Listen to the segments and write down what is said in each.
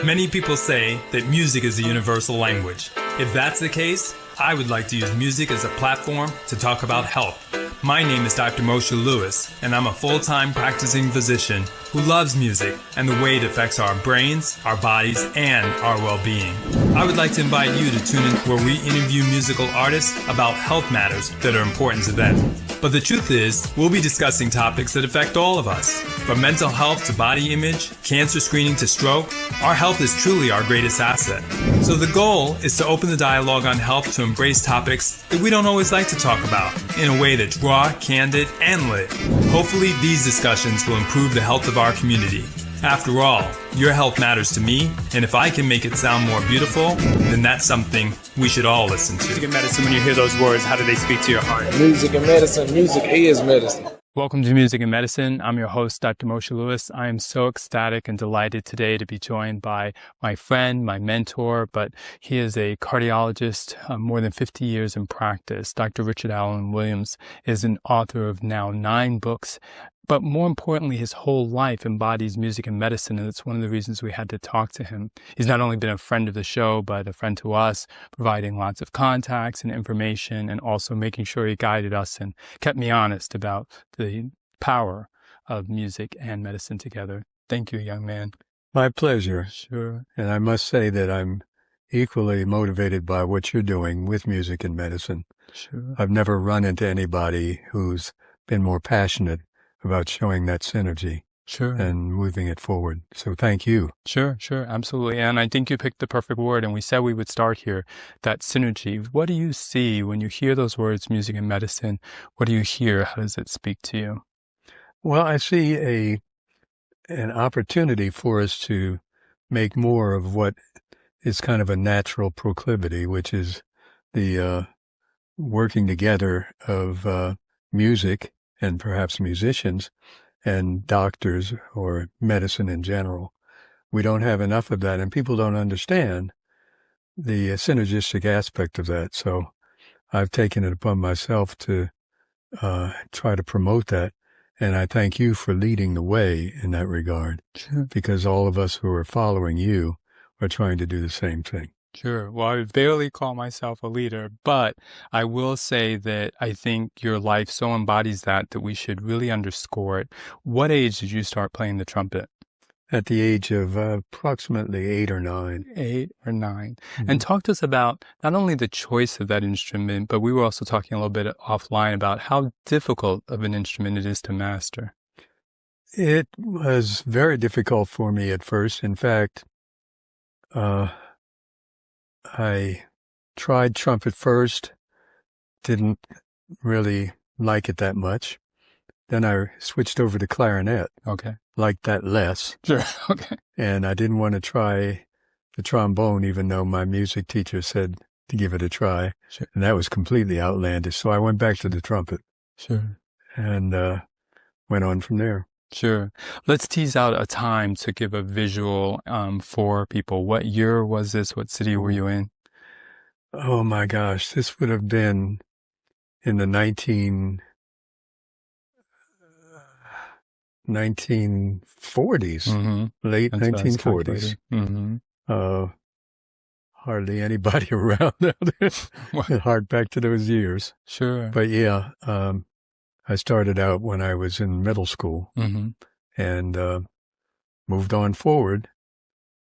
Many people say that music is a universal language. If that's the case, I would like to use music as a platform to talk about health. My name is Dr. Moshe Lewis, and I'm a full-time practicing physician who loves music and the way it affects our brains, our bodies, and our well-being. I would like to invite you to tune in where we interview musical artists about health matters that are important to them. But the truth is, we'll be discussing topics that affect all of us. From mental health to body image, cancer screening to stroke, our health is truly our greatest asset. So the goal is to open the dialogue on health to embrace topics that we don't always like to talk about in a way that's raw, candid, and lit. Hopefully, these discussions will improve the health of our community. After all, your health matters to me, and if I can make it sound more beautiful, then that's something we should all listen to. Music and medicine, when you hear those words, how do they speak to your heart? Music and medicine. Music is medicine. Welcome to Music and Medicine. I'm your host, Dr. Moshe Lewis. I am so ecstatic and delighted today to be joined by my friend, my mentor, but he is a cardiologist, more than 50 years in practice. Dr. Richard Allen Williams is an author of now 9 books, but more importantly, his whole life embodies music and medicine, and it's one of the reasons we had to talk to him. He's not only been a friend of the show, but a friend to us, providing lots of contacts and information, and also making sure he guided us and kept me honest about the power of music and medicine together. Thank you, young man. My pleasure. Sure. And I must say that I'm equally motivated by what you're doing with music and medicine. Sure. I've never run into anybody who's been more passionate about showing that synergy and moving it forward. So thank you. Sure, absolutely. And I think you picked the perfect word, and we said we would start here, that synergy. What do you see when you hear those words, music and medicine? What do you hear? How does it speak to you? Well, I see an opportunity for us to make more of what is kind of a natural proclivity, which is the working together of music and perhaps musicians and doctors or medicine in general. We don't have enough of that, and people don't understand the synergistic aspect of that. So I've taken it upon myself to try to promote that, and I thank you for leading the way in that regard, because all of us who are following you are trying to do the same thing. Sure. Well, I barely call myself a leader, but I will say that I think your life so embodies that we should really underscore it. What age did you start playing the trumpet? At the age of approximately 8 or 9. 8 or 9. Mm-hmm. And talk to us about not only the choice of that instrument, but we were also talking a little bit offline about how difficult of an instrument it is to master. It was very difficult for me at first. In fact, I tried trumpet first, didn't really like it that much. Then I switched over to clarinet. Okay. Liked that less. Sure. Okay. And I didn't want to try the trombone, even though my music teacher said to give it a try. Sure. And that was completely outlandish. So I went back to the trumpet. Sure. And went on from there. Sure. Let's tease out a time to give a visual for people. What year was this? What city were you in? Oh, my gosh. This would have been in the 1940s, Mm-hmm. late That's 1940s. Mm-hmm. Hardly anybody around out there. Hard back to those years. Sure. But yeah, I started out when I was in middle school, mm-hmm. and moved on forward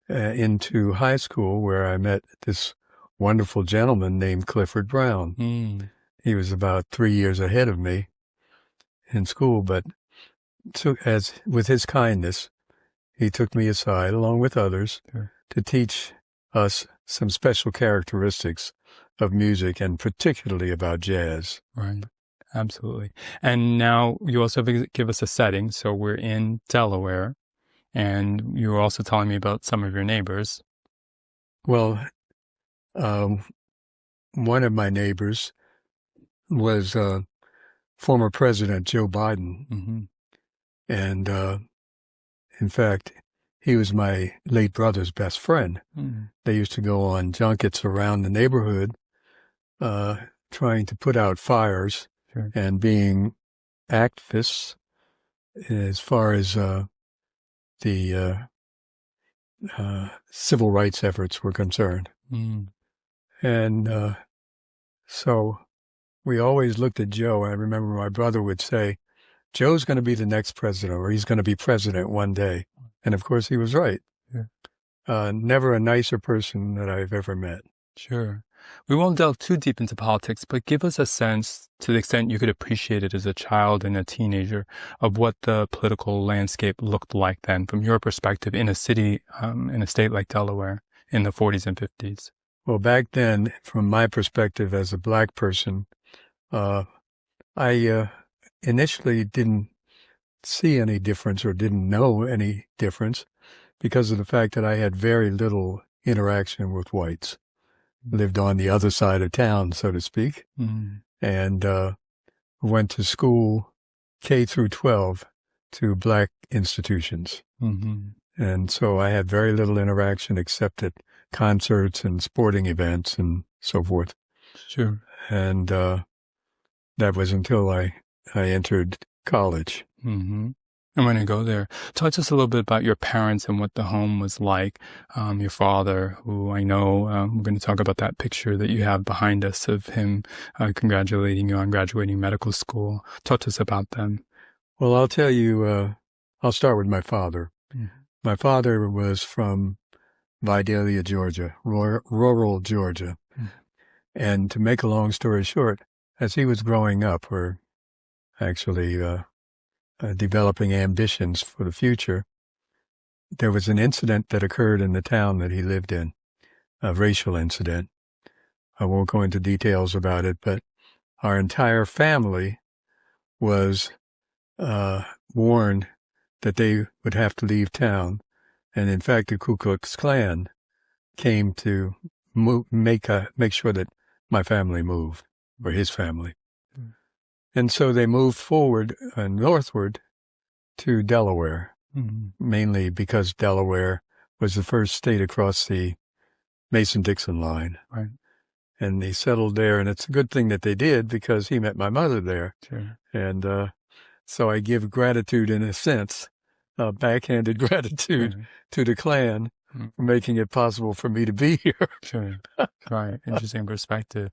into high school, where I met this wonderful gentleman named Clifford Brown. Mm. He was about 3 years ahead of me in school, but with his kindness, he took me aside, along with others, to teach us some special characteristics of music, and particularly about jazz. Right. Absolutely. And now you also give us a setting. So we're in Delaware, and you were also telling me about some of your neighbors. Well, one of my neighbors was former President Joe Biden. Mm-hmm. And in fact, he was my late brother's best friend. Mm-hmm. They used to go on junkets around the neighborhood trying to put out fires. Sure. And being activists as far as the civil rights efforts were concerned. Mm. And so we always looked at Joe. I remember my brother would say, Joe's going to be the next president, or he's going to be president one day. And of course, he was right. Yeah. Never a nicer person that I've ever met. Sure. We won't delve too deep into politics, but give us a sense, to the extent you could appreciate it as a child and a teenager, of what the political landscape looked like then, from your perspective, in a city, in a state like Delaware, in the 40s and 50s. Well, back then, from my perspective as a black person, I initially didn't see any difference or didn't know any difference because of the fact that I had very little interaction with whites. Lived on the other side of town, so to speak, and went to school K through 12 to black institutions. And so I had very little interaction except at concerts and sporting events and so forth. Sure. And that was until I entered college. I'm going to go there. Talk to us a little bit about your parents and what the home was like. Your father, who I know, we're going to talk about that picture that you have behind us of him congratulating you on graduating medical school. Talk to us about them. Well, I'll tell you, I'll start with my father. My father was from Vidalia, Georgia, rural Georgia. And to make a long story short, as he was growing up, or actually developing ambitions for the future, there was an incident that occurred in the town that he lived in, a racial incident. I won't go into details about it, but our entire family was warned that they would have to leave town. And in fact, the Ku Klux Klan came to make sure that my family moved, or his family. And so they moved forward northward to Delaware, mainly because Delaware was the first state across the Mason-Dixon line. Right. And they settled there, and it's a good thing that they did because he met my mother there. Sure. And so I give gratitude in a sense, backhanded gratitude to the Klan for making it possible for me to be here. Sure. Right. Interesting perspective.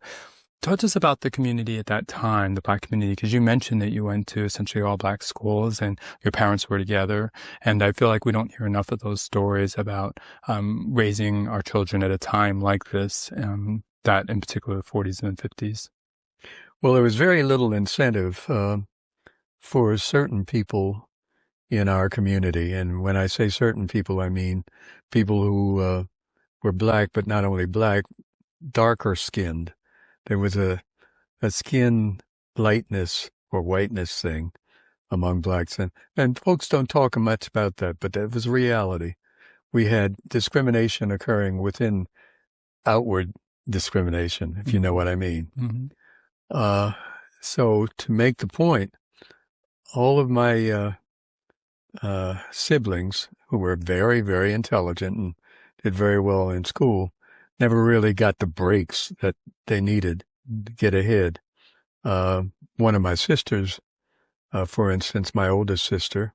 Talk to us about the community at that time, the black community, because you mentioned that you went to essentially all black schools and your parents were together. And I feel like we don't hear enough of those stories about raising our children at a time like this, that in particular the 40s and 50s. Well, there was very little incentive for certain people in our community. And when I say certain people, I mean people who were black, but not only black, darker skinned. There was a skin lightness or whiteness thing among blacks. And folks don't talk much about that, but that was a reality. We had discrimination occurring within outward discrimination, if you know what I mean. So to make the point, all of my siblings, who were very, very intelligent and did very well in school, never really got the breaks that they needed to get ahead. One of my sisters, for instance, my oldest sister,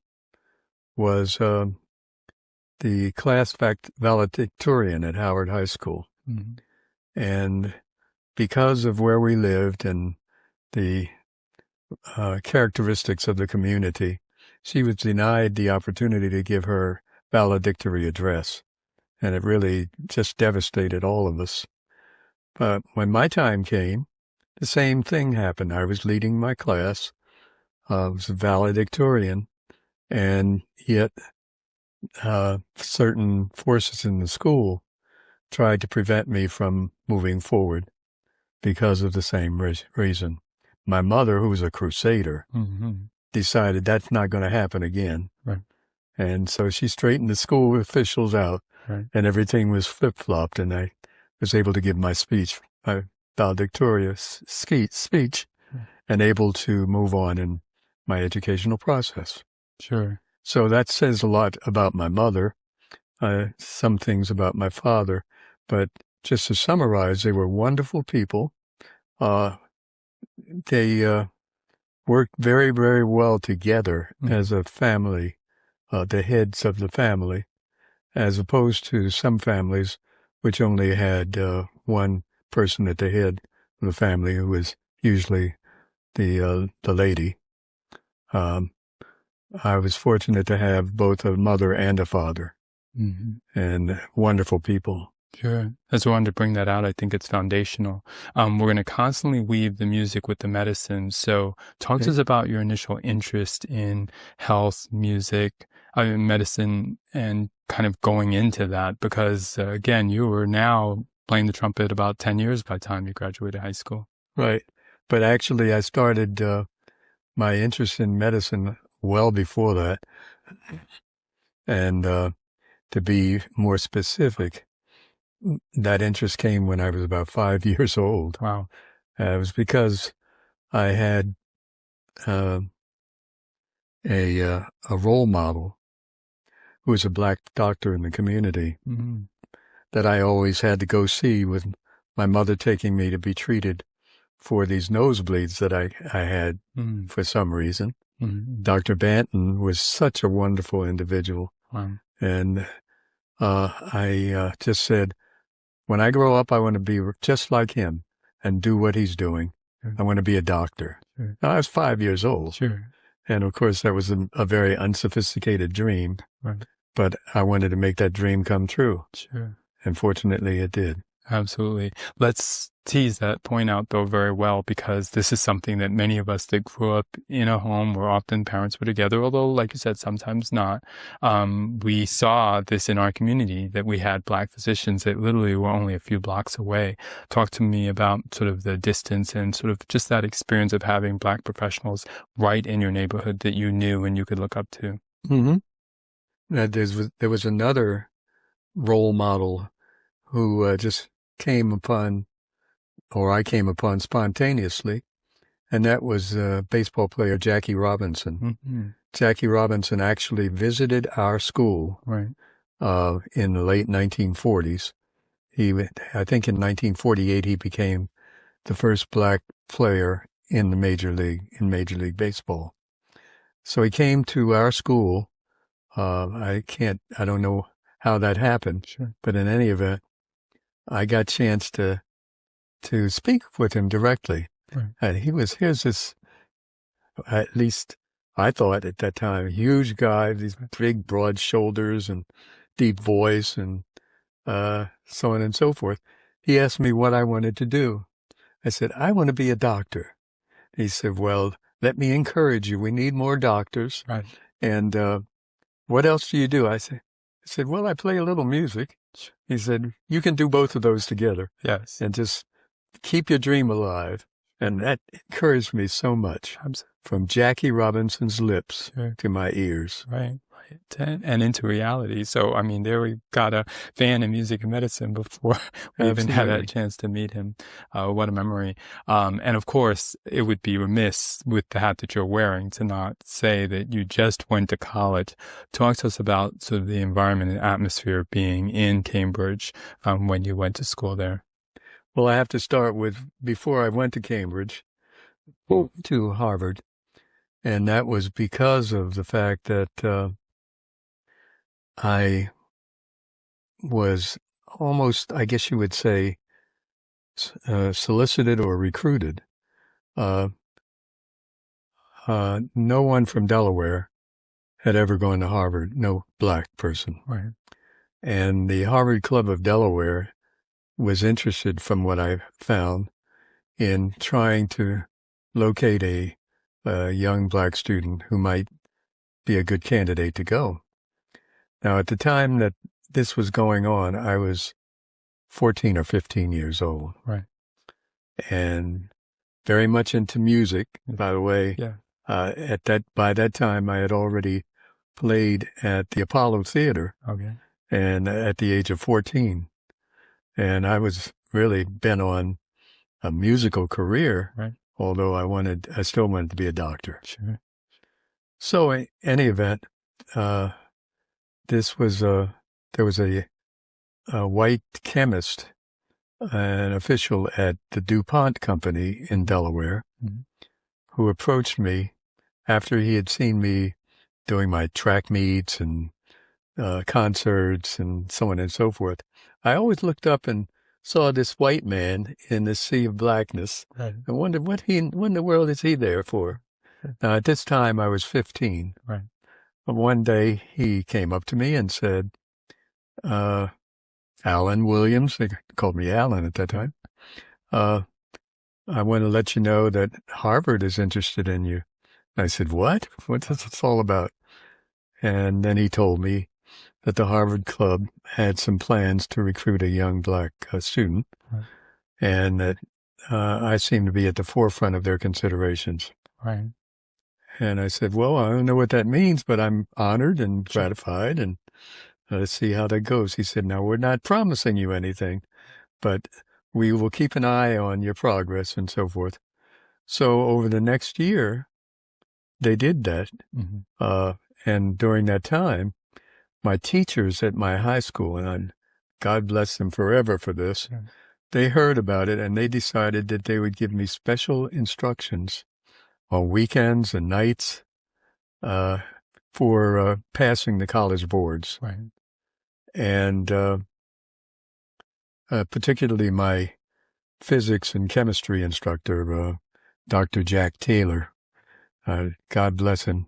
was the class valedictorian at Howard High School. And because of where we lived and the characteristics of the community, she was denied the opportunity to give her valedictory address. And it really just devastated all of us. But when my time came, the same thing happened. I was leading my class. I was a valedictorian. And yet certain forces in the school tried to prevent me from moving forward because of the same reason. My mother, who was a crusader, decided that's not going to happen again. Right. And so she straightened the school officials out. Right. And everything was flip-flopped, and I was able to give my speech, my valedictorious speech, and able to move on in my educational process. Sure. So that says a lot about my mother, some things about my father, but just to summarize, they were wonderful people. They worked very, very well together as a family, the heads of the family. as opposed to some families which only had one person at the head of the family, who was usually the lady. I was fortunate to have both a mother and a father, and wonderful people. Sure. I just wanted to bring that out. I think it's foundational. We're going to constantly weave the music with the medicine. So talk to us about your initial interest in health, music, medicine, and kind of going into that, because again, you were now playing the trumpet about 10 years by the time you graduated high school. Right. But actually, I started my interest in medicine well before that. And to be more specific, that interest came when I was about 5 years old. Wow. It was because I had a role model who was a black doctor in the community that I always had to go see, with my mother taking me to be treated for these nosebleeds that I had for some reason. Dr. Banton was such a wonderful individual. Wow. And I just said, when I grow up, I want to be just like him and do what he's doing. Sure. I want to be a doctor. Sure. Now, I was 5 years old. Sure. And of course, that was a very unsophisticated dream. Right. But I wanted to make that dream come true. Sure. And fortunately, it did. Absolutely. Let's tease that point out, though, very well, because this is something that many of us that grew up in a home where often parents were together, although, like you said, sometimes not. We saw this in our community, that we had Black physicians that literally were only a few blocks away. Talk to me about sort of the distance and sort of just that experience of having Black professionals right in your neighborhood that you knew and you could look up to. There was another role model who just came upon, or I came upon spontaneously, and that was baseball player Jackie Robinson. Jackie Robinson actually visited our school in the late 1940s. I think in 1948 he became the first Black player in the Major League Baseball. So he came to our school. I don't know how that happened, but in any event, I got a chance to speak with him directly. And here's this, at least I thought at that time, huge guy, these big, broad shoulders and deep voice and so on and so forth. He asked me what I wanted to do. I said, I want to be a doctor. He said, well, let me encourage you. We need more doctors. Right. And what else do you do? I said, well, I play a little music. He said, you can do both of those together. Yes. And just keep your dream alive. And that encouraged me so much. From Jackie Robinson's lips to my ears. Right. And into reality. So, I mean, there we got a fan in music and medicine before we even had a chance to meet him. What a memory. And of course, it would be remiss with the hat that you're wearing to not say that you just went to college. Talk to us about sort of the environment and atmosphere of being in Cambridge when you went to school there. Well, I have to start with, before I went to Cambridge, to Harvard. And that was because of the fact that I was almost, I guess you would say, solicited or recruited. No one from Delaware had ever gone to Harvard, no Black person. Right. And the Harvard Club of Delaware was interested, from what I found, in trying to locate a young Black student who might be a good candidate to go. Now, at the time that this was going on, I was 14 or 15 years old. Right. And very much into music, by the way. Yeah. By that time, I had already played at the Apollo Theater. Okay. And at the age of 14. And I was really bent on a musical career. Right. Although I still wanted to be a doctor. Sure. So in any event, there was a white chemist, an official at the DuPont company in Delaware, who approached me after he had seen me doing my track meets and concerts and so on and so forth, I always looked up and saw this white man in the sea of blackness. Right. I wondered what in the world is he there for? Now, at this time, I was 15. Right. But one day, he came up to me and said, Alan Williams, they called me Alan at that time, I want to let you know that Harvard is interested in you. I said, what? What's this all about? And then he told me that the Harvard Club had some plans to recruit a young black student, right. and that I seemed to be at the forefront of their considerations. Right. And I said, well, I don't know what that means, but I'm honored and gratified, and let's see how that goes. He said, now, we're not promising you anything, but we will keep an eye on your progress and so forth. So over the next year, they did that. Mm-hmm. And during that time, my teachers at my high school, and God bless them forever for this, they heard about it and they decided that they would give me special instructions on weekends and nights for passing the college boards. Right. And particularly my physics and chemistry instructor, Dr. Jack Taylor, God bless him.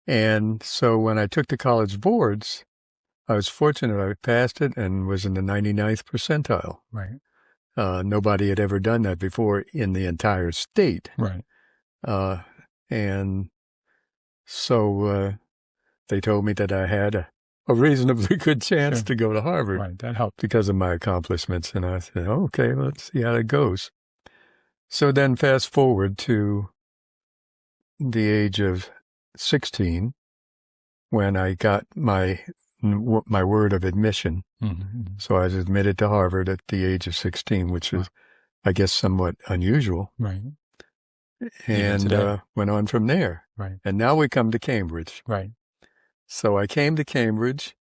And so when I took the college boards, I was fortunate I passed it and was in the 99th percentile. Right. Nobody had ever done that before in the entire state. Right. And so they told me that I had a reasonably good chance to go to Harvard. Right. That helped. Because of my accomplishments. And I said, okay, let's see how it goes. So then fast forward to the age of 16, when I got my word of admission. Mm-hmm. So I was admitted to Harvard at the age of 16, which was, I guess, somewhat unusual. Right. And went on from there. Right. And now we come to Cambridge. Right. So I came to Cambridge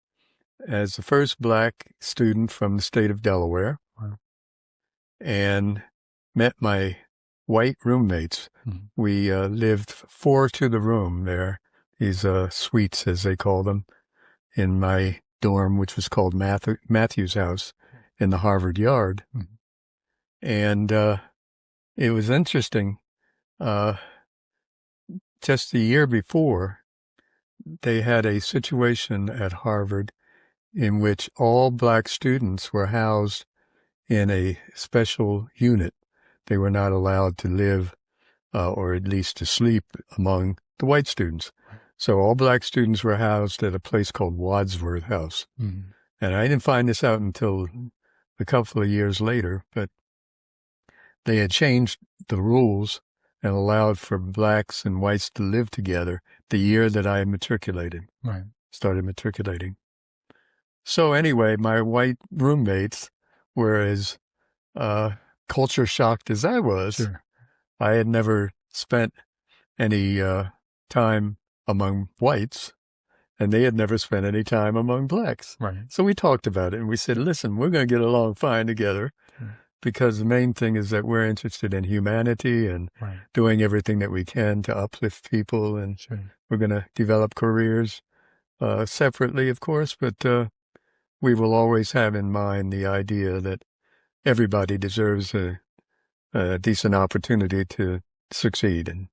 as the first black student from the state of Delaware. Wow. And met my white roommates. Mm-hmm. We lived 4 to the room there, these suites, as they call them, in my dorm, which was called Matthew's House in the Harvard Yard. Mm-hmm. And it was interesting. Just the year before, they had a situation at Harvard in which all black students were housed in a special unit. They were not allowed to live, or at least to sleep, among the white students. So all black students were housed at a place called Wadsworth House. Mm-hmm. And I didn't find this out until a couple of years later, but they had changed the rules and allowed for blacks and whites to live together the year that I matriculated, started matriculating. So anyway, my white roommates were as culture shocked as I was. Sure. I had never spent any time among whites, and they had never spent any time among blacks. Right. So we talked about it, and we said, listen, we're going to get along fine together, because the main thing is that we're interested in humanity and doing everything that we can to uplift people, and we're going to develop careers separately, of course, but we will always have in mind the idea that everybody deserves a decent opportunity to succeed, and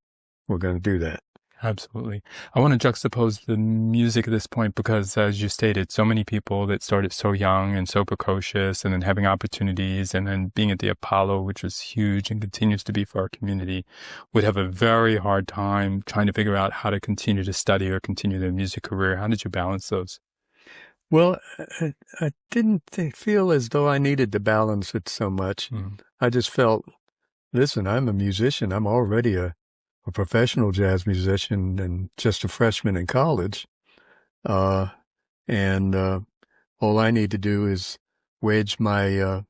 we're going to do that. Absolutely. I want to juxtapose the music at this point because, as you stated, so many people that started so young and so precocious and then having opportunities and then being at the Apollo, which was huge and continues to be for our community, would have a very hard time trying to figure out how to continue to study or continue their music career. How did you balance those? Well, I didn't feel as though I needed to balance it so much. I just felt, listen, I'm a musician. I'm already a professional jazz musician and just a freshman in college. And all I need to do is wedge my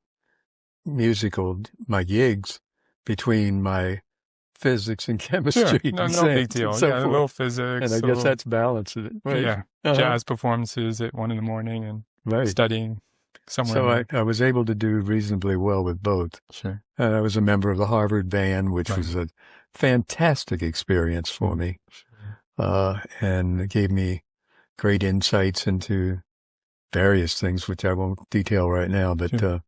my gigs between my physics and chemistry. Sure. No big deal. So a little physics. and I guess that's balancing it. Right? Yeah. Jazz performances at 1 a.m. and studying somewhere. So I was able to do reasonably well with both. Sure. I was a member of the Harvard band, which was a fantastic experience for me. Sure. And it gave me great insights into various things, which I won't detail right now, but Sure.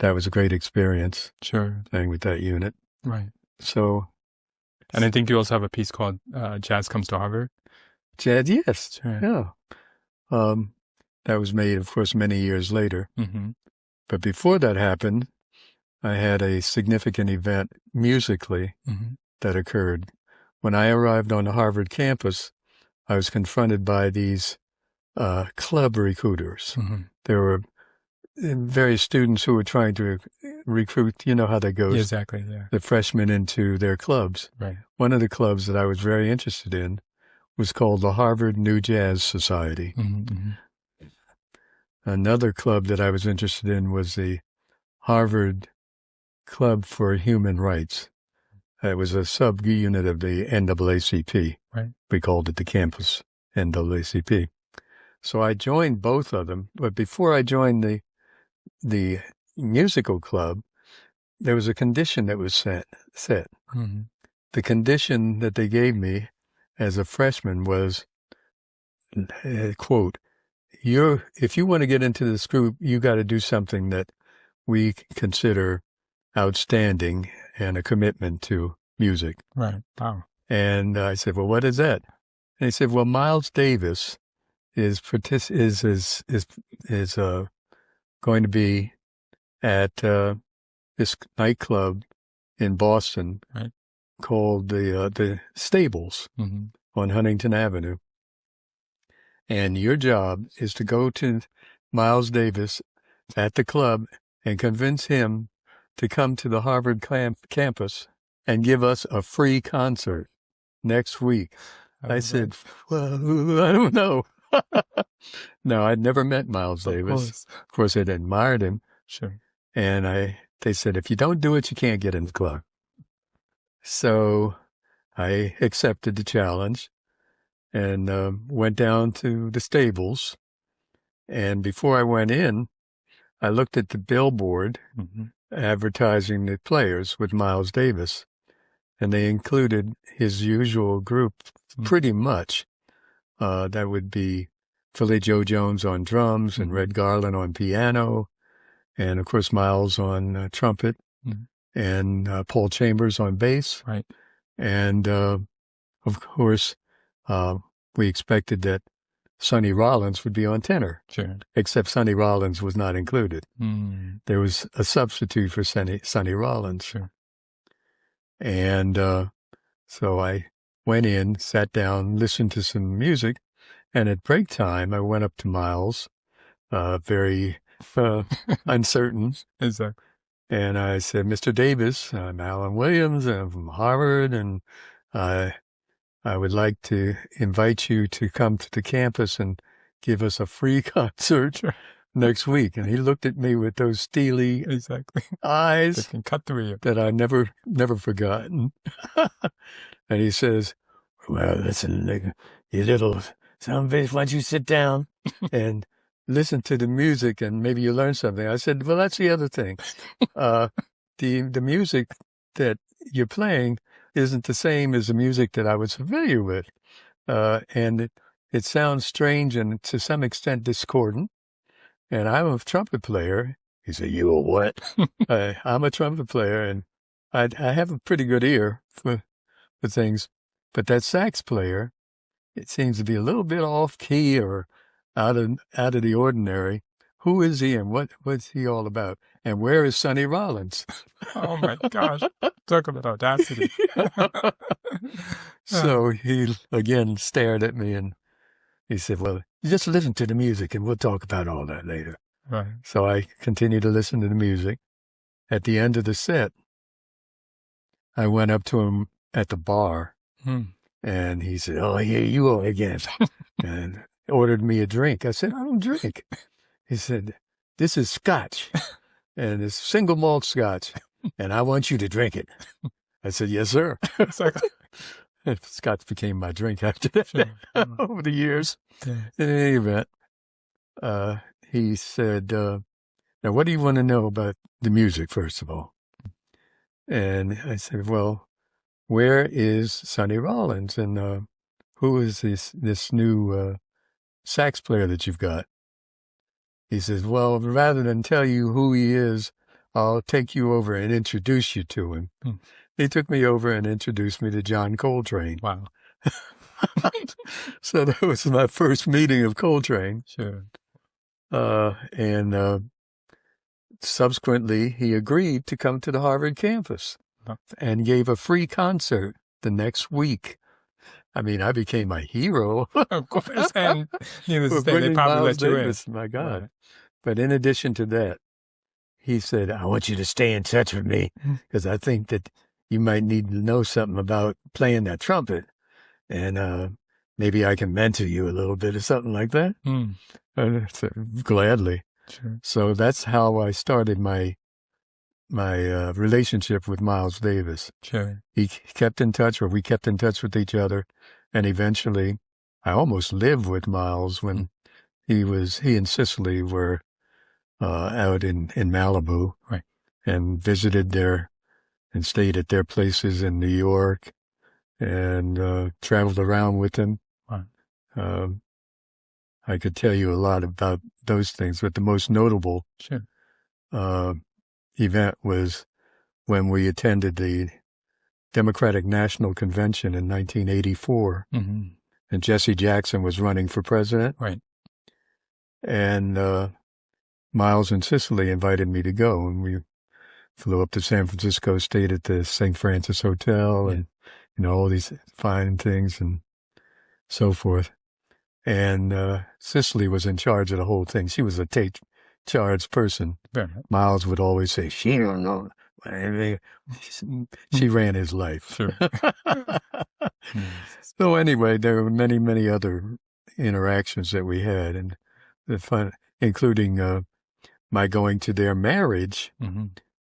That was a great experience Sure. playing with that unit. Right. So, And I think you also have a piece called Jazz Comes to Harvard. Jazz, yes, Sure. yeah. That was made, of course, many years later. Mm-hmm. But before that happened, I had a significant event musically Mm-hmm. that occurred. When I arrived on the Harvard campus, I was confronted by these club recruiters. Mm-hmm. There were various students who were trying to recruit, you know how that goes, Exactly, yeah. the freshmen into their clubs. Right. One of the clubs that I was very interested in was called the Harvard New Jazz Society. Mm-hmm. Mm-hmm. Another club that I was interested in was the Harvard Club for Human Rights. It was a sub-unit of the NAACP. Right. We called it the campus NAACP. So I joined both of them, but before I joined the musical club, there was a condition that was set. Mm-hmm. The condition that they gave me as a freshman was, quote, if you want to get into this group, you got to do something that we consider outstanding and a commitment to music. Right. Wow. And I said, well, what is that? And he said, well, Miles Davis is going to be at this nightclub in Boston, right, called the Stables, mm-hmm, on Huntington Avenue. And your job is to go to Miles Davis at the club and convince him to come to the Harvard campus and give us a free concert next week. I said, well, I don't know. No, I'd never met Miles Davis. Of course, I'd admired him. Sure. And they said, if you don't do it, you can't get in the club. So I accepted the challenge and went down to the Stables. And before I went in, I looked at the billboard, mm-hmm, advertising the players with Miles Davis. And they included his usual group, mm-hmm, pretty much. That would be Philly Joe Jones on drums, mm-hmm, and Red Garland on piano, and of course Miles on trumpet, mm-hmm, and Paul Chambers on bass. Right. And of course, we expected that Sonny Rollins would be on tenor. Sure. Except Sonny Rollins was not included. Mm. There was a substitute for Sonny Rollins. Sure. And so I went in, sat down, listened to some music, and at break time, I went up to Miles, very uncertain. Exactly. And I said, Mr. Davis, I'm Alan Williams, I'm from Harvard, and I would like to invite you to come to the campus and give us a free concert next week. And he looked at me with those steely eyes that can cut through you, that I never forgotten. And he says, well, listen, you little son of a bitch, why don't you sit down and listen to the music and maybe you learn something. I said, well, that's the other thing. The music that you're playing isn't the same as the music that I was familiar with. And it sounds strange and to some extent discordant. And I'm a trumpet player. He said, you a what? I'm a trumpet player, and I have a pretty good ear for things. But that sax player, it seems to be a little bit off key or out of the ordinary. Who is he and what's he all about? And where is Sonny Rollins? Oh my gosh. Talk about audacity. So he again stared at me and he said, well, just listen to the music and we'll talk about all that later. Right. So I continued to listen to the music. At the end of the set, I went up to him at the bar and he said, oh, here you are again. And ordered me a drink. I said, I don't drink. He said, this is scotch and it's single malt scotch and I want you to drink it. I said, yes, sir. Scotch became my drink after that. Sure. Over the years. Yeah. In any event, he said, now what do you want to know about the music, first of all? And I said, well, where is Sonny Rollins and who is this new sax player that you've got? He says, well, rather than tell you who he is, I'll take you over and introduce you to him. He took me over and introduced me to John Coltrane. Wow. So that was my first meeting of Coltrane. Sure. And subsequently, he agreed to come to the Harvard campus and gave a free concert the next week. I mean, I became a hero. Of course. And needless to For say, they bringing probably Miles let you Davis, my God. Right. But in addition to that, he said, I want you to stay in touch with me because I think that you might need to know something about playing that trumpet. And maybe I can mentor you a little bit or something like that. And I said, gladly. Sure. So that's how I started my relationship with Miles Davis. Sure. He kept in touch, or we kept in touch with each other. And eventually, I almost lived with Miles when he and Cicely were out in Malibu, right, and visited there and stayed at their places in New York and traveled around with them. Right. I could tell you a lot about those things, but the most notable event was when we attended the Democratic National Convention in 1984, and Jesse Jackson was running for president. Right. And Miles and Cicely invited me to go, and we flew up to San Francisco, stayed at the St. Francis Hotel, and all these fine things and so forth. And Cicely was in charge of the whole thing. She was a take-charge person. Miles would always say, she don't know. She ran his life. Sure. So anyway, there were many, many other interactions that we had, and the fun, including my going to their marriage,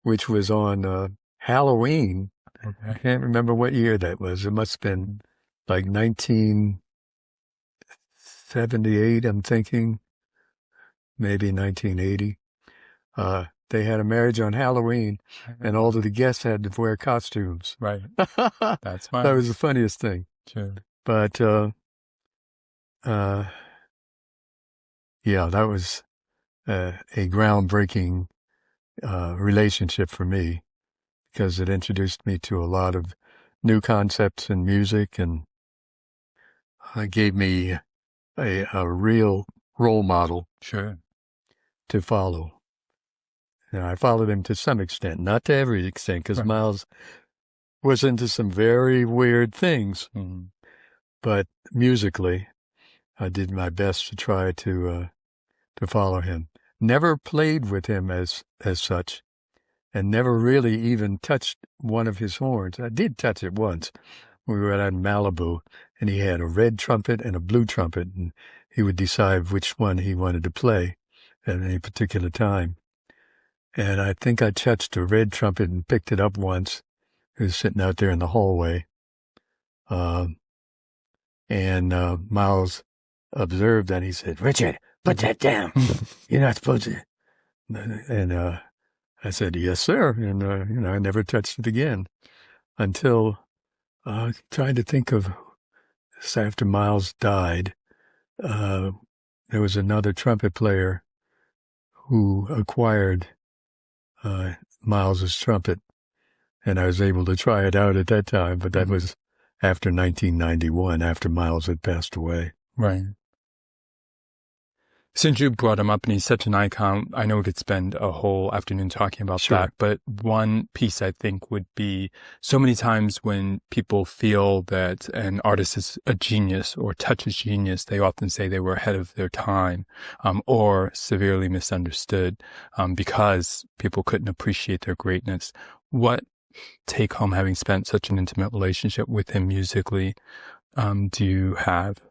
which was on Halloween. I can't remember what year that was. It must have been like 1978, I'm thinking, maybe 1980. They had a marriage on Halloween, and all of the guests had to wear costumes. Right. That's fine. That was the funniest thing. Sure. But, yeah, that was a groundbreaking relationship for me, because it introduced me to a lot of new concepts in music, and gave me a real role model Sure. to follow. And I followed him to some extent, not to every extent, because Miles was into some very weird things. But musically, I did my best to try to follow him. Never played with him as such, and never really even touched one of his horns. I did touch it once. We were at Malibu, and he had a red trumpet and a blue trumpet, and he would decide which one he wanted to play at any particular time. And I think I touched a red trumpet and picked it up once. It was sitting out there in the hallway. And Miles observed that. He said, "Richard, put that down. You're not supposed to." And I said, "Yes, sir." And, I never touched it again until trying to think of this after Miles died. There was another trumpet player who acquired Miles's trumpet, and I was able to try it out at that time, but that was after 1991, after Miles had passed away. Right. Since you brought him up and he's such an icon, I know we could spend a whole afternoon talking about that, but one piece I think would be so many times when people feel that an artist is a genius or touches genius, they often say they were ahead of their time, or severely misunderstood, because people couldn't appreciate their greatness. What take home, having spent such an intimate relationship with him musically, do you have?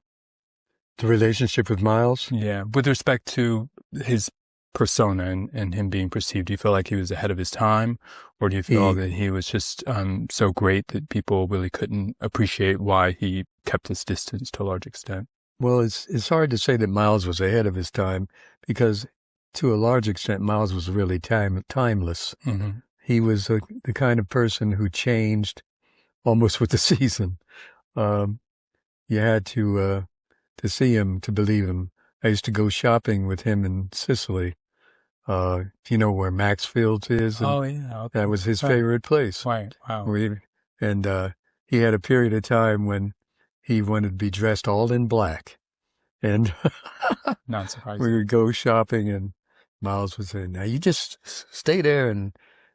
The relationship with Miles? Yeah. With respect to his persona and him being perceived, do you feel like he was ahead of his time? Or do you feel that he was just so great that people really couldn't appreciate why he kept his distance to a large extent? Well, it's hard to say that Miles was ahead of his time, because to a large extent, Miles was really timeless. He was the kind of person who changed almost with the season. You had to see him to believe him. I used to go shopping with him in Sicily. You know where Maxfield's is? And Oh, yeah. Okay. that was his Right. favorite place. Right. Wow. He had a period of time when he wanted to be dressed all in black. And Not surprising. we would go shopping, and Miles would say, now you just stay there and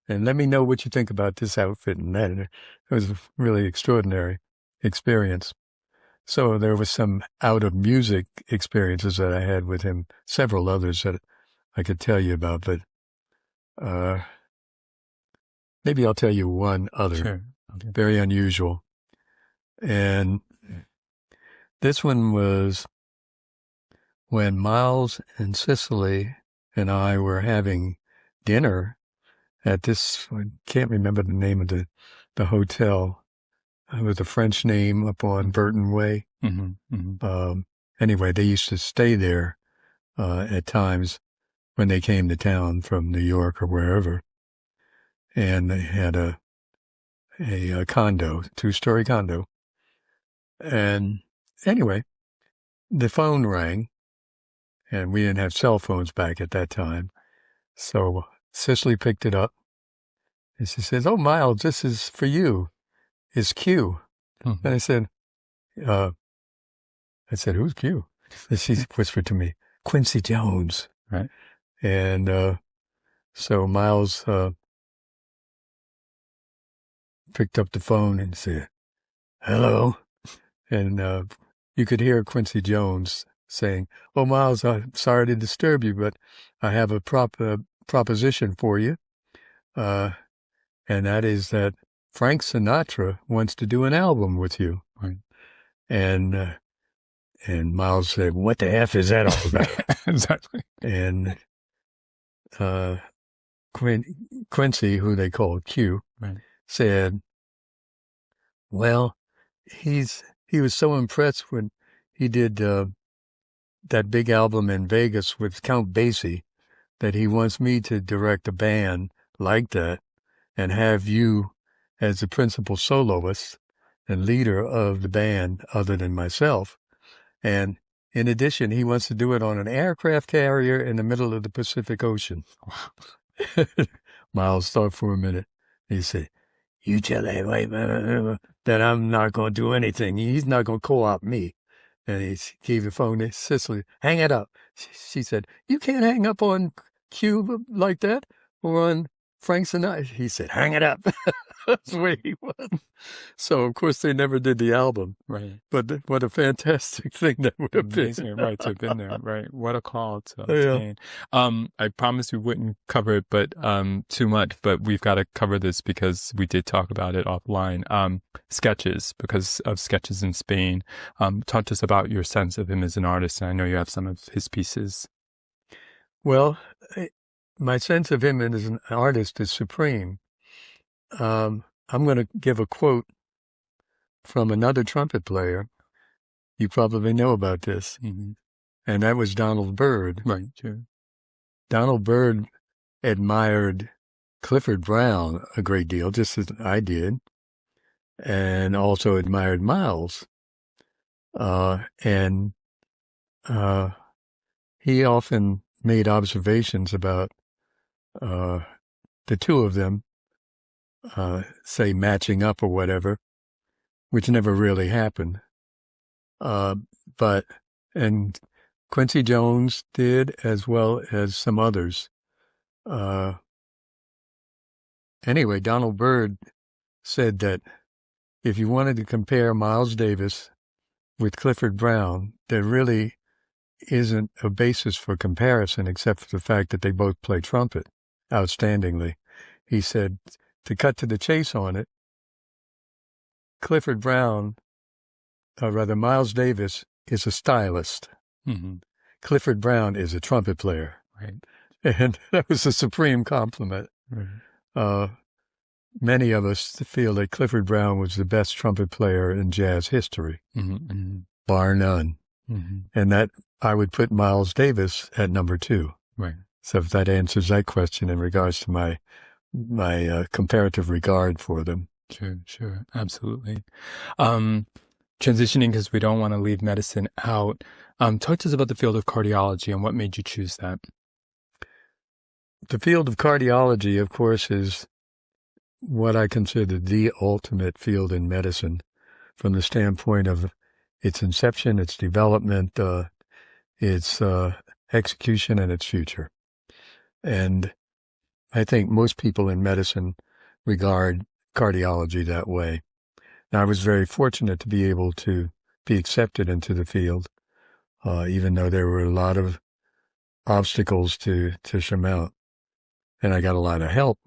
let me know what you think about this outfit and that. And it was a really extraordinary experience. So there was some out of music experiences that I had with him, several others that I could tell you about, but maybe I'll tell you one other. Sure. Okay. Very unusual. And this one was when Miles and Cicely and I were having dinner at this, I can't remember the name of the hotel. It was a French name up on Burton Way. Mm-hmm. Mm-hmm. Anyway, they used to stay there at times when they came to town from New York or wherever. And they had a condo, 2-story condo. And anyway, the phone rang, and we didn't have cell phones back at that time. So Cicely picked it up, and she says, "Oh, Miles, this is for you. It's Q." Mm-hmm. And I said, "Who's Q?" And she whispered to me, "Quincy Jones." Right. And so Miles picked up the phone and said, "Hello." And you could hear Quincy Jones saying, "Oh, Miles, I'm sorry to disturb you, but I have a proposition for you. And that is that Frank Sinatra wants to do an album with you." Right. And Miles said, "What the F is that all about?" Exactly. And Quincy, who they called Q, right. said, "Well, he was so impressed when he did that big album in Vegas with Count Basie that he wants me to direct a band like that and have you as the principal soloist and leader of the band other than myself. And in addition, he wants to do it on an aircraft carrier in the middle of the Pacific Ocean." Wow. Miles thought for a minute. He said, "You tell that that I'm not going to do anything. He's not going to co-opt me." And he gave the phone to Cicely. "Hang it up." She said, "You can't hang up on Q like that or on Frank Sinatra." He said, "Hang it up." That's where he was. So, of course, they never did the album. Right. But what a fantastic thing that would have been. Right, to have been there. Right. What a call to obtain. I promised we wouldn't cover it but too much, but we've got to cover this because we did talk about it offline. Sketches, because of Sketches in Spain. Talk to us about your sense of him as an artist, and I know you have some of his pieces. Well, my sense of him as an artist is supreme. I'm going to give a quote from another trumpet player. You probably know about this. Mm-hmm. And that was Donald Byrd. Right, sure. Donald Byrd admired Clifford Brown a great deal, just as I did, and also admired Miles. And he often made observations about the two of them, say matching up or whatever, which never really happened. And Quincy Jones did, as well as some others. Anyway, Donald Byrd said that if you wanted to compare Miles Davis with Clifford Brown, there really isn't a basis for comparison except for the fact that they both play trumpet outstandingly. He said, to cut to the chase on it, Miles Davis is a stylist. Mm-hmm. Clifford Brown is a trumpet player. Right. And that was a supreme compliment. Right. Many of us feel that Clifford Brown was the best trumpet player in jazz history, mm-hmm. bar none. Mm-hmm. And that I would put Miles Davis at number 2. Right. So if that answers that question in regards to my comparative regard for them. Sure, absolutely. transitioning, because we don't want to leave medicine out, talk to us about the field of cardiology and what made you choose that. The field of cardiology, of course, is what I consider the ultimate field in medicine from the standpoint of its inception, its development, its execution, and its future. And I think most people in medicine regard cardiology that way. Now, I was very fortunate to be able to be accepted into the field, even though there were a lot of obstacles to surmount. And I got a lot of help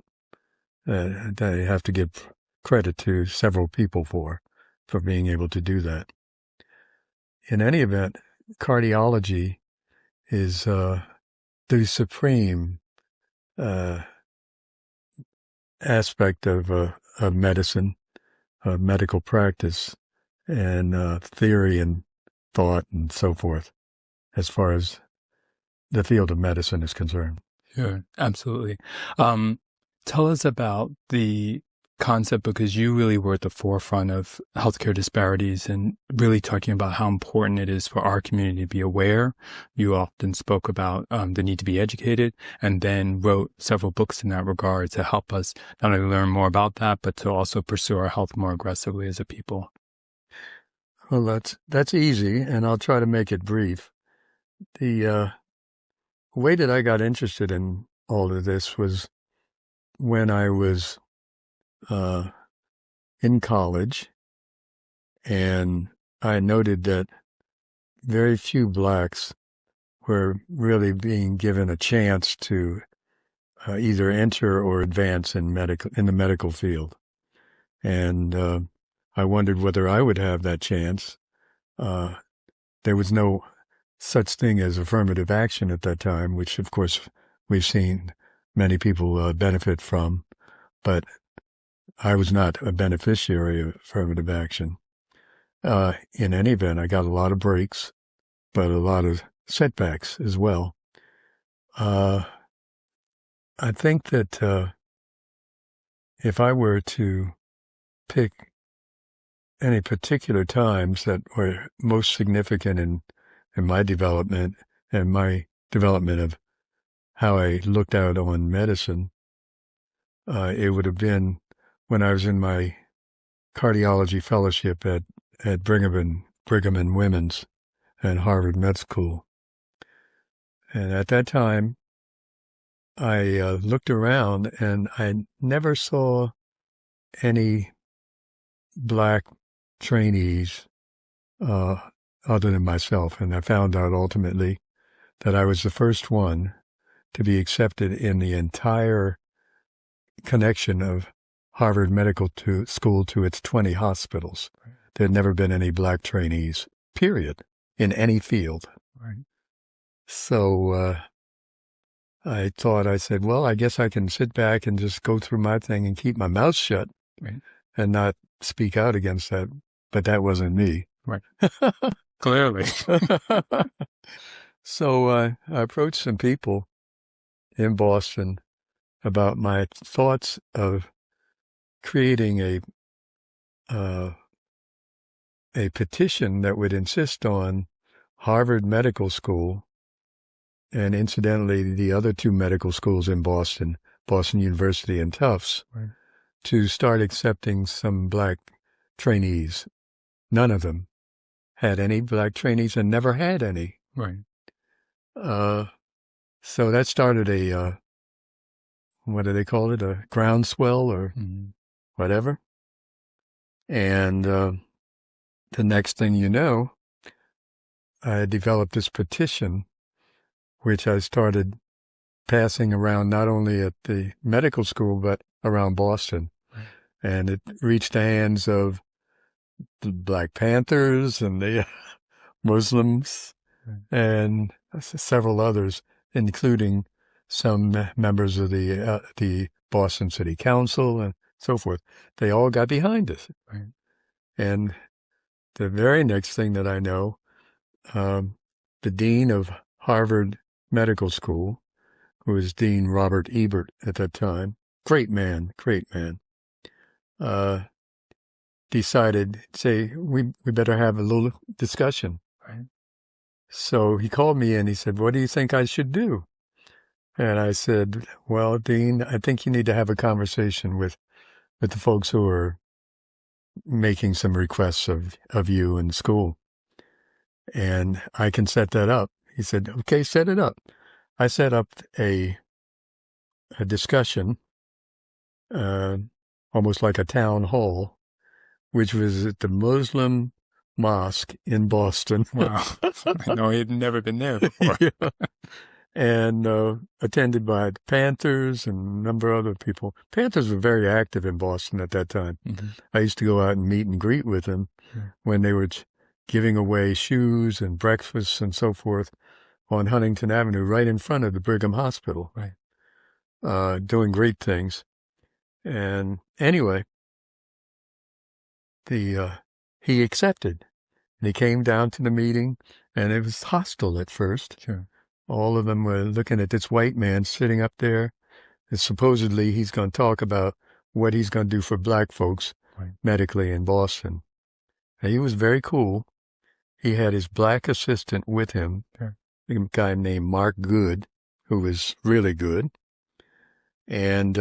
that I have to give credit to several people for being able to do that. In any event, cardiology is the supreme aspect of medicine, of medical practice, and theory and thought and so forth, as far as the field of medicine is concerned. Sure, absolutely. Tell us about the concept, because you really were at the forefront of healthcare disparities and really talking about how important it is for our community to be aware. You often spoke about the need to be educated, and then wrote several books in that regard to help us not only learn more about that, but to also pursue our health more aggressively as a people. Well, that's easy, and I'll try to make it brief. The way that I got interested in all of this was when I was in college, and I noted that very few blacks were really being given a chance to either enter or advance in the medical field. And I wondered whether I would have that chance. There was no such thing as affirmative action at that time, which, of course, we've seen many people benefit from, but I was not a beneficiary of affirmative action. In any event, I got a lot of breaks, but a lot of setbacks as well. I think that if I were to pick any particular times that were most significant in my development and my development of how I looked out on medicine, it would have been when I was in my cardiology fellowship at Brigham and Women's and Harvard Med School. And at that time, I looked around and I never saw any black trainees other than myself. And I found out ultimately that I was the first one to be accepted in the entire connection of Harvard Medical School to its 20 hospitals. There had never been any black trainees, period, in any field. Right. So I said, well, I guess I can sit back and just go through my thing and keep my mouth shut, right, and not speak out against that. But that wasn't me. Right. Clearly. So I approached some people in Boston about my thoughts of creating a petition that would insist on Harvard Medical School, and incidentally the other two medical schools in Boston, Boston University and Tufts, right, to start accepting some black trainees. None of them had any black trainees and never had any. Right. So that started a, what do they call it, a groundswell or whatever. And the next thing you know, I developed this petition, which I started passing around not only at the medical school, but around Boston. Right. And it reached the hands of the Black Panthers and the Muslims, right, and several others, including some members of the Boston City Council and so forth. They all got behind us. right. And the very next thing that I know, the dean of Harvard Medical School, who was Dean Robert Ebert at that time, great man, decided, say, we better have a little discussion. Right. So he called me in. He said, "What do you think I should do?" And I said, "Well, Dean, I think you need to have a conversation with the folks who are making some requests of you in school. And I can set that up." He said, "Okay, set it up." I set up a discussion, almost like a town hall, which was at the Muslim mosque in Boston. Wow. I know he'd never been there before. Yeah. And attended by the Panthers and a number of other people. Panthers were very active in Boston at that time. Mm-hmm. I used to go out and meet and greet with them when they were giving away shoes and breakfasts and so forth on Huntington Avenue, right in front of the Brigham Hospital. Right. Doing great things. And anyway, he accepted. And he came down to the meeting, and it was hostile at first. Sure. All of them were looking at this white man sitting up there. And supposedly he's going to talk about what he's going to do for black folks medically in Boston. And he was very cool. He had his black assistant with him, a guy named Mark Good, who was really good. And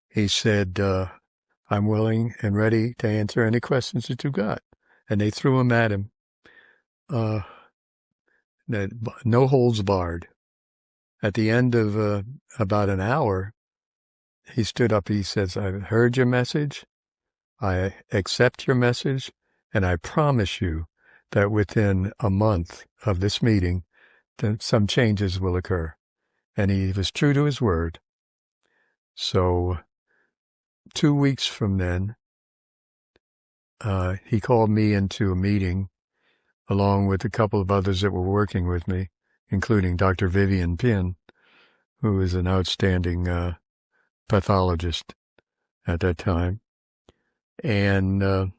he said, "I'm willing and ready to answer any questions that you got." And they threw him at him. No holds barred. At the end of about an hour, he stood up. He says, "I've heard your message. I accept your message. And I promise you that within a month of this meeting, some changes will occur." And he was true to his word. So 2 weeks from then, he called me into a meeting along with a couple of others that were working with me, including Dr. Vivian Pinn, who is an outstanding pathologist at that time. And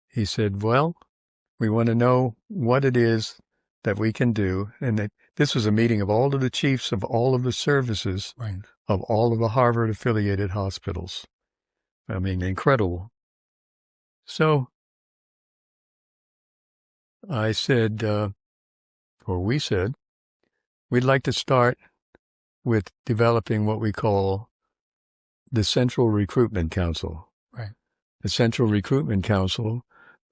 he said, "Well, we want to know what it is that we can do." And this was a meeting of all of the chiefs of all of the services of all of the Harvard-affiliated hospitals. I mean, incredible. So I said, or we said, we'd like to start with developing what we call the Central Recruitment Council. Right. The Central Recruitment Council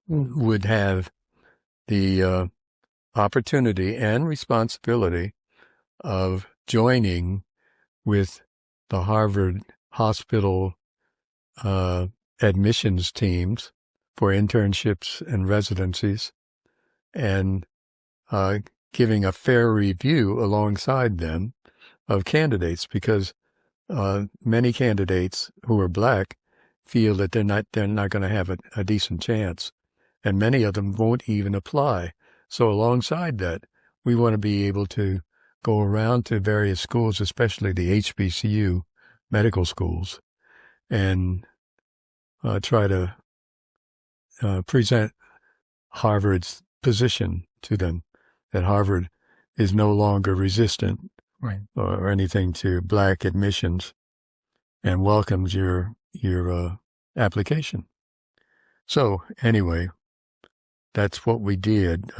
would have the opportunity and responsibility of joining with the Harvard hospital admissions teams for internships and residencies, and giving a fair review alongside them of candidates, because many candidates who are black feel that they're not going to have a decent chance, and many of them won't even apply. So alongside that, we want to be able to go around to various schools, especially the HBCU medical schools, and try to present Harvard's position to them, that Harvard is no longer resistant or anything to black admissions and welcomes your application. So anyway, that's what we did,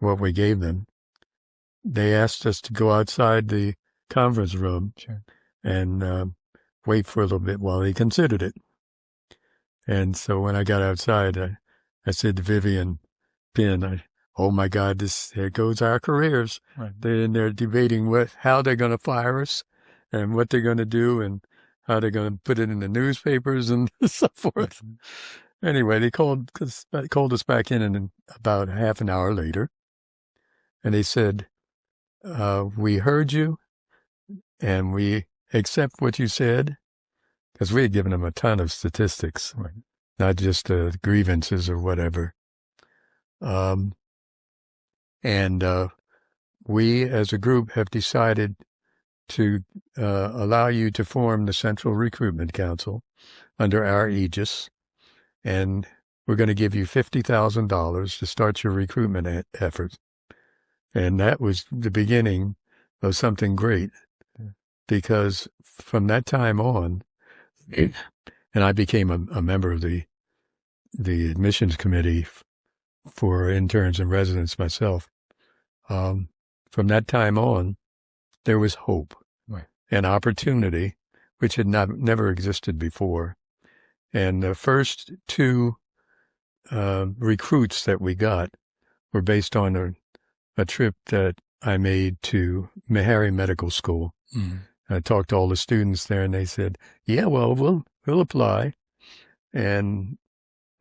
what we gave them. They asked us to go outside the conference room and wait for a little bit while they considered it. And so when I got outside, I said to Vivian Pinn, "Oh my God, here goes our careers." They're debating how they're going to fire us and what they're going to do and how they're going to put it in the newspapers and so forth. Anyway, they called us back in about half an hour later, and they said, "We heard you, and we accept what you said," because we had given them a ton of statistics, not just grievances or whatever. And we, as a group, have decided to allow you to form the Central Recruitment Council under our aegis, and we're going to give you $50,000 to start your recruitment efforts. And that was the beginning of something great, because from that time on, and I became a member of the admissions committee for interns and residents myself. From that time on, there was hope and opportunity, which had never existed before. And the first two recruits that we got were based on a trip that I made to Meharry Medical School. I talked to all the students there, and they said, "Yeah, well, we'll apply." And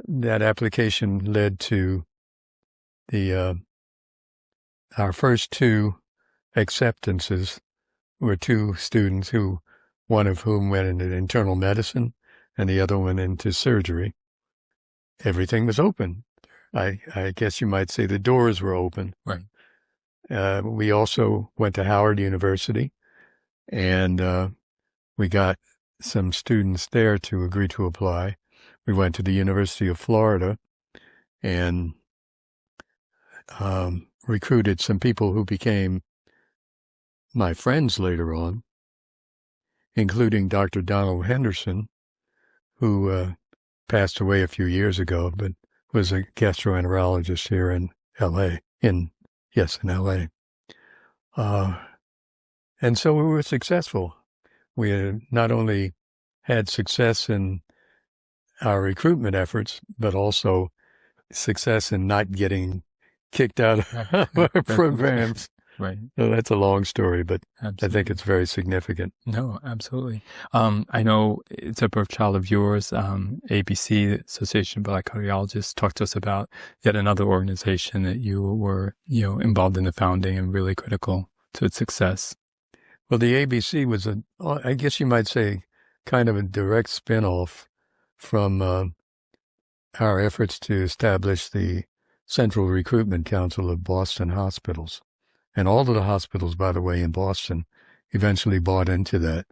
that application led to our first two acceptances were two students one of whom went into internal medicine and the other one into surgery. Everything was open. I guess you might say the doors were open. Right. We also went to Howard University, and we got some students there to agree to apply. We went to the University of Florida and recruited some people who became my friends later on, including Dr. Donald Henderson, who passed away a few years ago, but was a gastroenterologist here in L.A., in L.A. And so we were successful. We had not only had success in our recruitment efforts, but also success in not getting kicked out of our programs. Right. So that's a long story, but Absolutely. I think it's very significant. No, absolutely. I know it's a birth child of yours, ABC, the Association of Black Cardiologists, talked to us about yet another organization that you were, involved in the founding and really critical to its success. Well, the ABC was I guess you might say, kind of a direct spinoff from our efforts to establish the Central Recruitment Council of Boston hospitals. And all of the hospitals, by the way, in Boston eventually bought into that.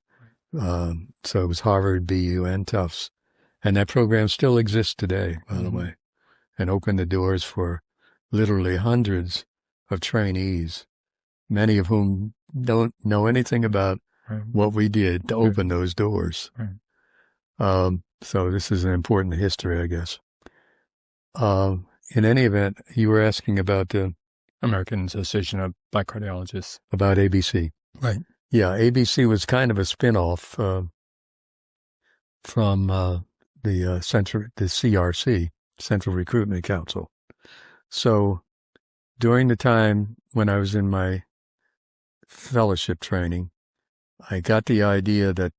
So it was Harvard, BU, and Tufts. And that program still exists today, by the way, and opened the doors for literally hundreds of trainees, many of whom don't know anything about what we did to open those doors. So this is an important history, I guess. In any event, you were asking about the American Association of Black Cardiologists. About ABC. Right. Yeah, ABC was kind of a spinoff from the CRC, Central Recruitment Council. So during the time when I was in my fellowship training, I got the idea that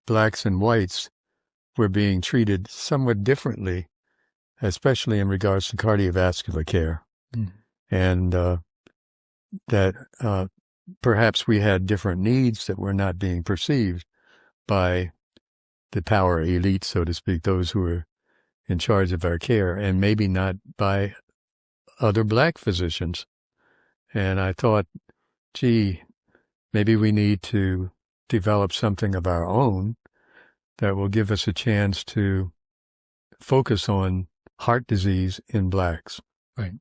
blacks and whites were being treated somewhat differently, especially in regards to cardiovascular care, and that perhaps we had different needs that were not being perceived by the power elite, so to speak, those who were in charge of our care, and maybe not by other black physicians. And I thought, gee, maybe we need to develop something of our own that will give us a chance to focus on heart disease in blacks. Right.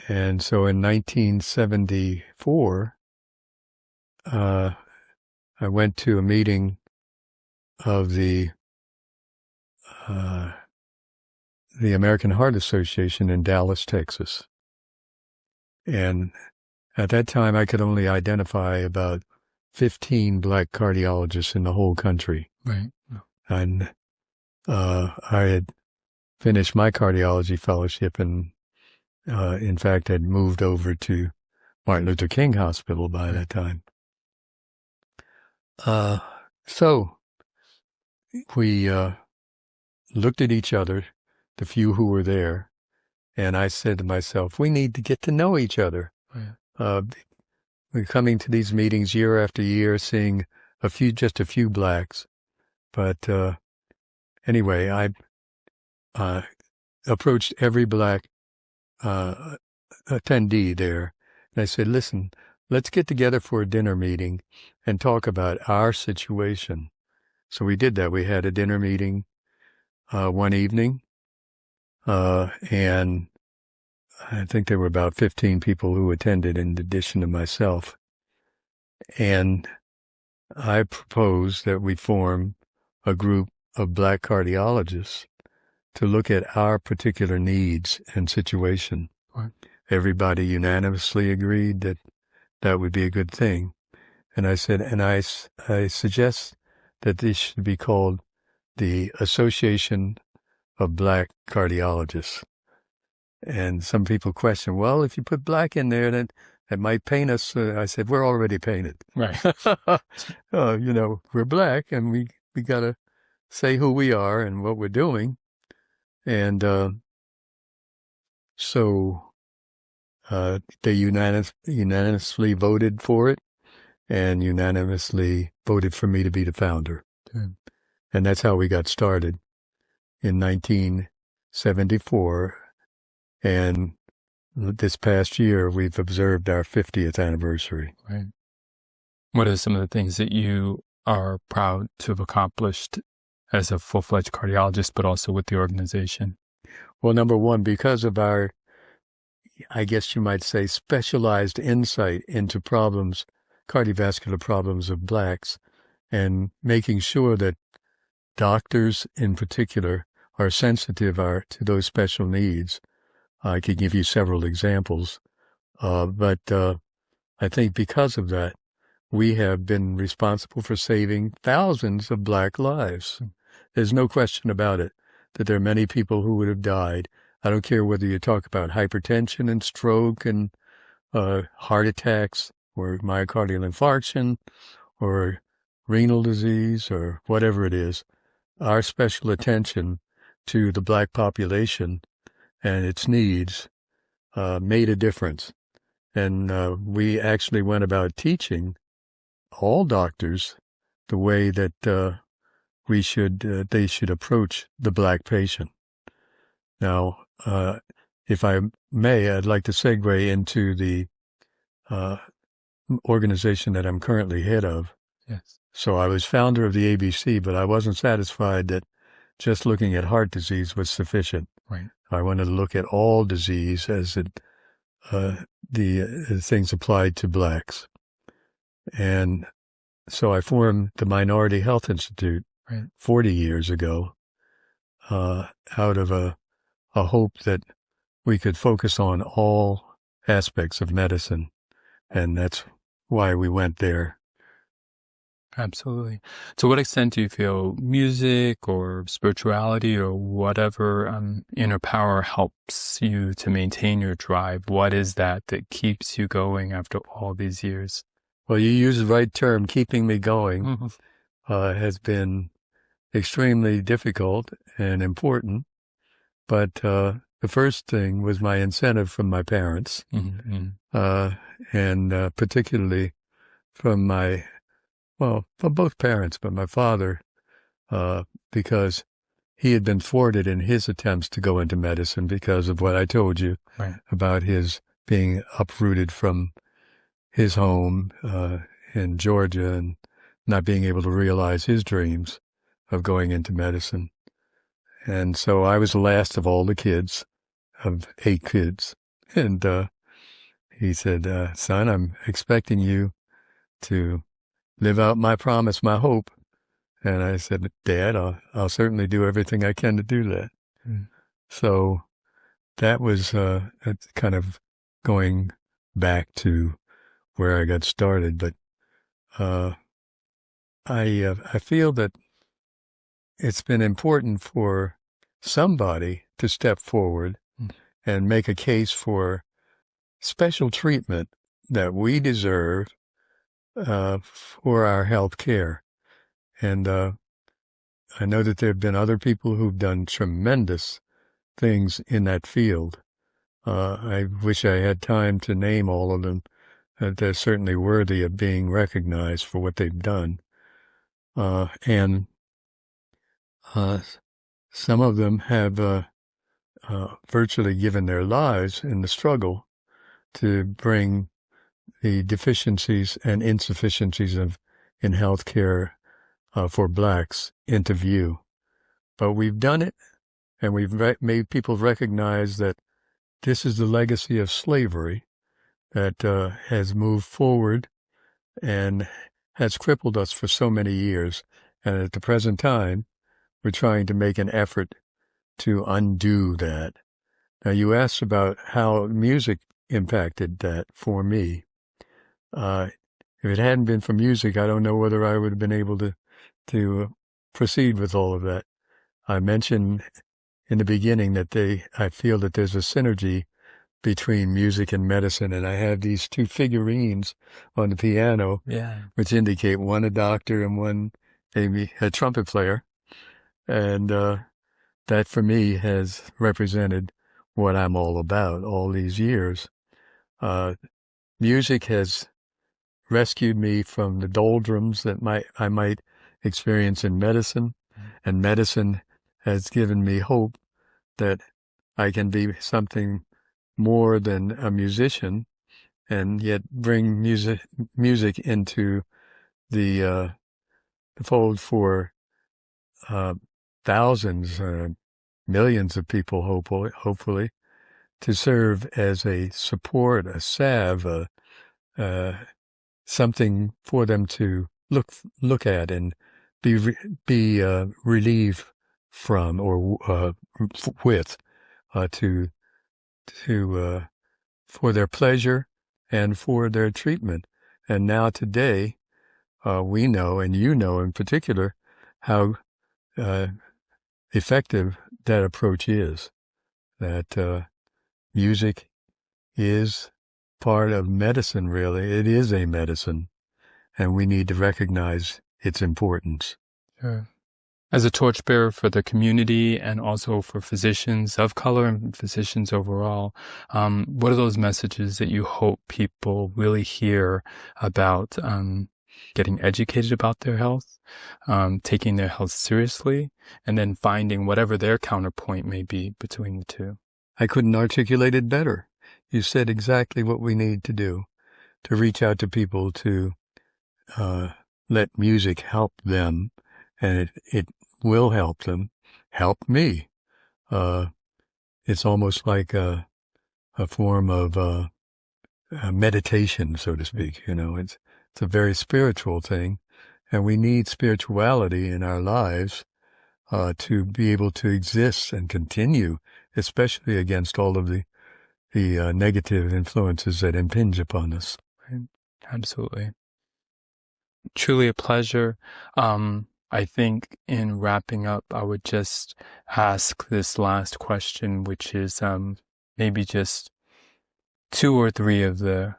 And so in 1974, I went to a meeting of the American Heart Association in Dallas, Texas. And at that time, I could only identify about 15 black cardiologists in the whole country. Right. And I had finished my cardiology fellowship and, in fact, had moved over to Martin Luther King Hospital by that time. So we looked at each other, the few who were there, and I said to myself, we need to get to know each other. Right. We're coming to these meetings year after year, seeing just a few blacks. But anyway, I approached every black attendee there, and I said, listen, let's get together for a dinner meeting and talk about our situation. So we did that. We had a dinner meeting one evening, and I think there were about 15 people who attended in addition to myself. And I proposed that we form a group of Black cardiologists to look at our particular needs and situation. Right. Everybody unanimously agreed that that would be a good thing. And I said, and I suggest that this should be called the Association of Black Cardiologists. And some people question, well, if you put black in there, then that might paint us. I said, we're already painted. Right. We're black, and we got to say who we are and what we're doing. And so they unanimously voted for it and unanimously voted for me to be the founder. Good. And that's how we got started in 1974. And this past year, we've observed our 50th anniversary. Right. What are some of the things that you are proud to have accomplished as a full-fledged cardiologist, but also with the organization? Well, number one, because of our, I guess you might say, specialized insight into problems, cardiovascular problems of blacks, and making sure that doctors in particular are sensitive to those special needs. I could give you several examples, but I think because of that, we have been responsible for saving thousands of black lives. There's no question about it that there are many people who would have died. I don't care whether you talk about hypertension and stroke and heart attacks or myocardial infarction or renal disease or whatever it is. Our special attention to the black population and its needs made a difference. And we actually went about teaching all doctors the way that they should approach the black patient. Now, if I may, I'd like to segue into the organization that I'm currently head of. Yes. So I was founder of the ABC, but I wasn't satisfied that just looking at heart disease was sufficient. Right. I wanted to look at all disease as the things applied to blacks. And so I formed the Minority Health Institute 40 years ago out of a hope that we could focus on all aspects of medicine. And that's why we went there. Absolutely. To what extent do you feel music or spirituality or whatever inner power helps you to maintain your drive? What is that keeps you going after all these years? Well, you use the right term, keeping me going, has been extremely difficult and important. But the first thing was my incentive from my parents, and particularly from from both parents, but my father, because he had been thwarted in his attempts to go into medicine because of what I told you about his being uprooted from his home in Georgia and not being able to realize his dreams of going into medicine. And so I was the last of all the kids, of 8 kids. And he said, son, I'm expecting you to live out my promise, my hope. And I said, Dad, I'll certainly do everything I can to do that. So that was kind of going back to where I got started. But I feel that it's been important for somebody to step forward and make a case for special treatment that we deserve for our health care. And I know that there have been other people who've done tremendous things in that field. I wish I had time to name all of them. They're certainly worthy of being recognized for what they've done. And some of them have virtually given their lives in the struggle to bring the deficiencies and insufficiencies in health care for blacks into view. But we've done it, and we've made people recognize that this is the legacy of slavery that has moved forward and has crippled us for so many years. And at the present time, we're trying to make an effort to undo that. Now, you asked about how music impacted that for me. If it hadn't been for music, I don't know whether I would have been able to proceed with all of that. I mentioned in the beginning that I feel that there's a synergy between music and medicine, and I have these two figurines on the piano, which indicate one a doctor and one a trumpet player, and that for me has represented what I'm all about all these years. Music has rescued me from the doldrums that I might experience in medicine, and medicine has given me hope that I can be something more than a musician, and yet bring music into the fold for thousands, millions of people, hopefully, to serve as a support, a salve, something for them to look at and be relieved from or with, for their pleasure and for their treatment. And now today, we know, and you know in particular, how effective that approach is. That music is part of medicine, really. It is a medicine, and we need to recognize its importance. Sure. As a torchbearer for the community and also for physicians of color and physicians overall, what are those messages that you hope people really hear about getting educated about their health, taking their health seriously, and then finding whatever their counterpoint may be between the two? I couldn't articulate it better. You said exactly what we need to do, to reach out to people, to let music help them, and it will help them, help me. It's almost like a form of meditation, so to speak. It's a very spiritual thing, and we need spirituality in our lives to be able to exist and continue, especially against all of the negative influences that impinge upon us. Right. Absolutely. Truly a pleasure. I think in wrapping up, I would just ask this last question, which is maybe just 2 or 3 of the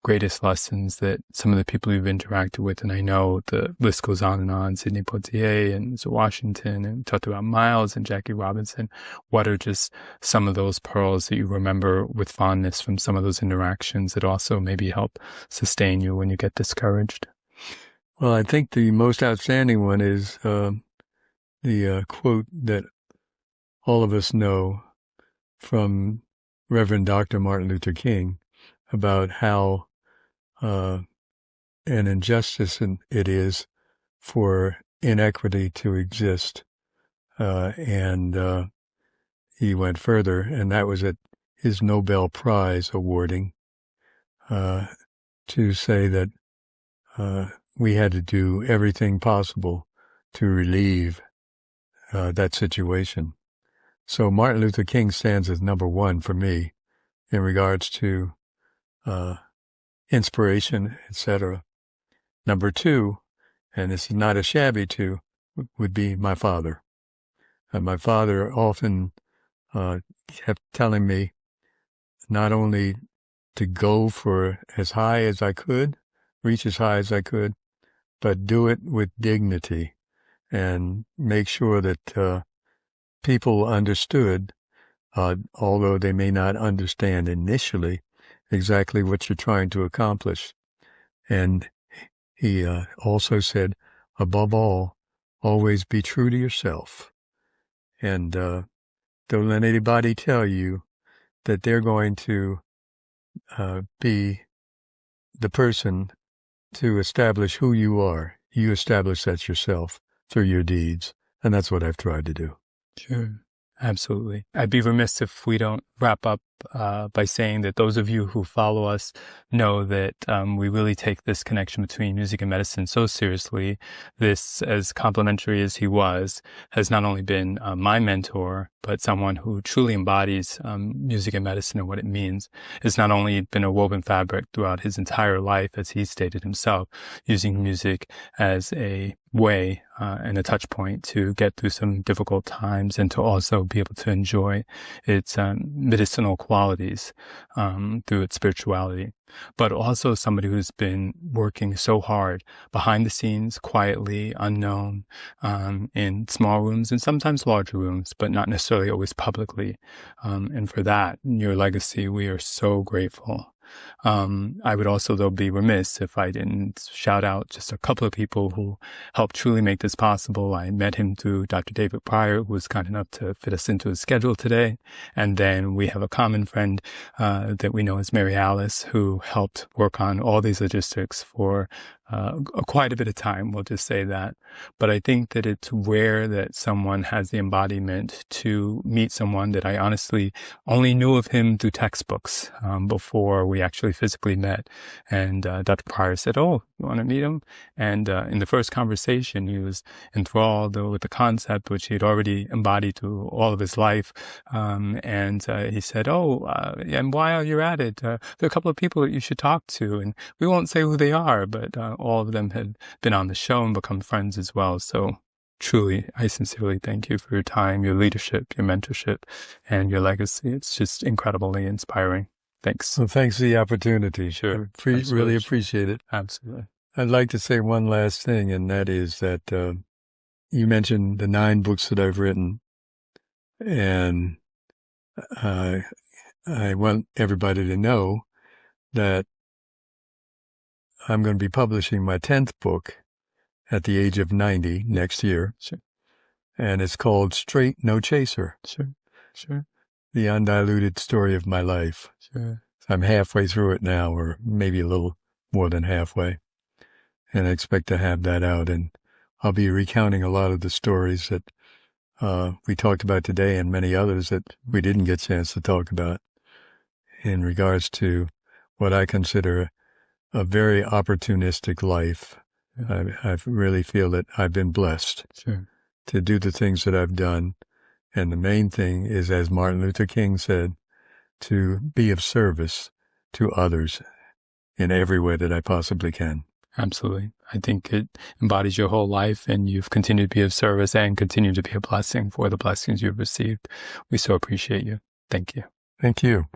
greatest lessons that some of the people you've interacted with, and I know the list goes on, Sidney Poitier and Mr. Washington, and talked about Miles and Jackie Robinson. What are just some of those pearls that you remember with fondness from some of those interactions that also maybe help sustain you when you get discouraged? Well, I think the most outstanding one is the quote that all of us know from Reverend Dr. Martin Luther King about how an injustice it is for inequity to exist. And he went further, and that was at his Nobel Prize awarding, to say that we had to do everything possible to relieve that situation. So Martin Luther King stands as number 1 for me in regards to inspiration, etc. Number 2, and it's not a shabby 2, would be my father. And my father often kept telling me not only to go for as high as I could, reach as high as I could, but do it with dignity and make sure that people understood, although they may not understand initially exactly what you're trying to accomplish. And he also said, above all, always be true to yourself. And don't let anybody tell you that they're going to be the person to establish who you are. You establish that yourself through your deeds. And that's what I've tried to do. Sure. Absolutely. I'd be remiss if we don't wrap up by saying that those of you who follow us know that we really take this connection between music and medicine so seriously. This, as complimentary as he was, has not only been my mentor, but someone who truly embodies music and medicine and what it means. It's not only been a woven fabric throughout his entire life, as he stated himself, using music as a way and a touch point to get through some difficult times and to also be able to enjoy its medicinal qualities through its spirituality. But also somebody who's been working so hard behind the scenes, quietly, unknown, in small rooms and sometimes larger rooms, but not necessarily always publicly. And for that, your legacy, we are so grateful. I would also, though, be remiss if I didn't shout out just a couple of people who helped truly make this possible. I met him through Dr. David Pryor, who was kind enough to fit us into his schedule today. And then we have a common friend that we know as Mary Alice, who helped work on all these logistics for quite a bit of time, we'll just say that. But I think that it's rare that someone has the embodiment to meet someone that I honestly only knew of him through textbooks before we actually physically met. And Dr. Pryor said, "Oh, you want to meet him?" And in the first conversation, he was enthralled with the concept, which he had already embodied through all of his life. And he said, "Oh, and while you're at it, there are a couple of people that you should talk to. And we won't say who they are, but all of them had been on the show and become friends as well." So truly, I sincerely thank you for your time, your leadership, your mentorship, and your legacy. It's just incredibly inspiring. Thanks. Well, thanks for the opportunity. Sure. Really appreciate it. Absolutely. I'd like to say one last thing, and that is that you mentioned the 9 books that I've written, and I want everybody to know that I'm going to be publishing my 10th book at the age of 90 next year. Sure. And it's called Straight No Chaser. Sure. The undiluted story of my life. Sure. I'm halfway through it now, or maybe a little more than halfway. And I expect to have that out. And I'll be recounting a lot of the stories that we talked about today and many others that we didn't get a chance to talk about in regards to what I consider a very opportunistic life. I really feel that I've been blessed to do the things that I've done. And the main thing is, as Martin Luther King said, to be of service to others in every way that I possibly can. Absolutely. I think it embodies your whole life, and you've continued to be of service and continue to be a blessing for the blessings you've received. We so appreciate you. Thank you. Thank you.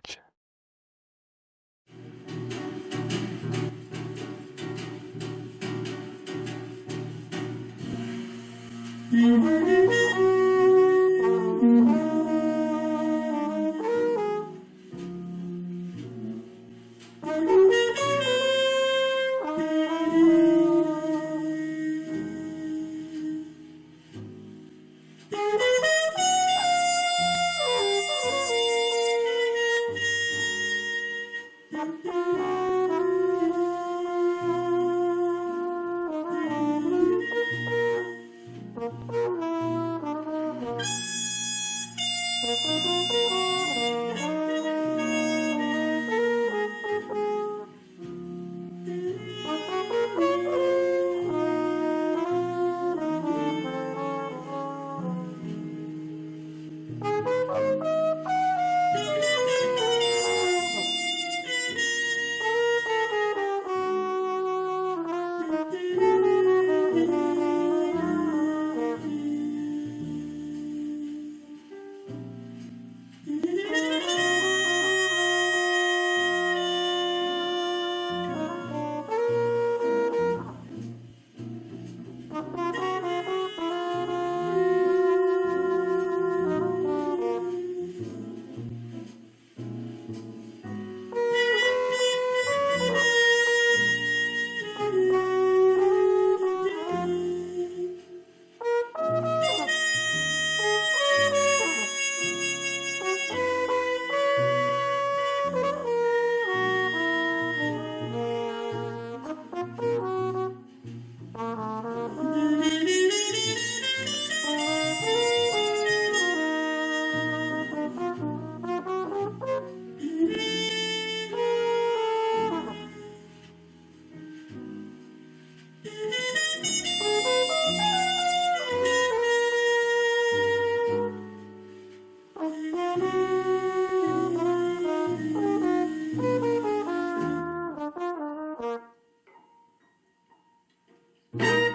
you.